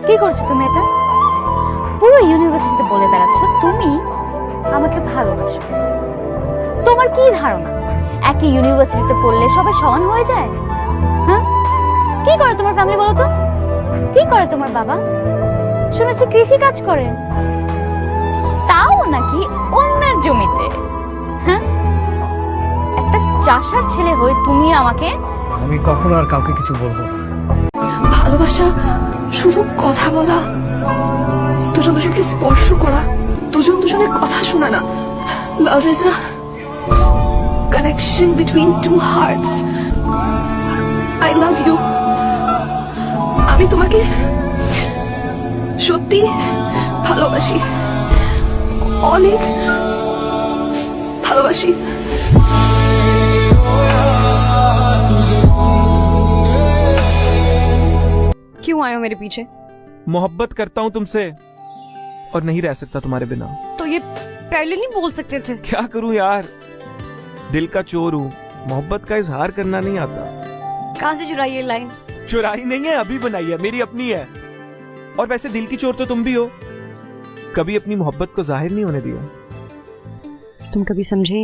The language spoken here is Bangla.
কি করছো তুমি এটা? পুরো ইউনিভার্সিটিতে বলে বেড়াচ্ছ তুমি আমাকে ভালোবাসো। তোমার কি ধারণা একই ইউনিভার্সিটিতে পড়লে সবাই সমান হয়ে যায়? হ্যাঁ, কি করে তোমার ফ্যামিলি বলো তো? কি করে তোমার বাবা? শুনেছি কৃষি কাজ করে, তাও নাকি অন্যের জমিতে। হ্যাঁ, একটা চাষার ছেলে হয়ে তুমি আমাকে। আমি কখনো আর কাউকে কিছু বলবো না। ভালোবাসা শুধু কথা বলা, দুজন দুজনকে স্পর্শ করা, দুজন দুজনের কথা শোনা না। Love is a connection between two hearts. I love you. আমি তোমাকে সত্যি ভালোবাসি, অনেক ভালোবাসি। क्यों आए हो मेरे पीछे? मोहब्बत करता हूँ तुमसे और नहीं रह सकता तुम्हारे बिना। तो ये पहले नहीं बोल सकते थे? क्या करूं यार, दिल का चोर हूँ, मोहब्बत का इजहार करना नहीं आता। कहाँ से चुराई ये लाइन? चुराई नहीं है, अभी बनाई है, मेरी अपनी है। और वैसे दिल की चोर तो तुम भी हो, कभी अपनी मोहब्बत को जाहिर नहीं होने दिया। तुम कभी समझे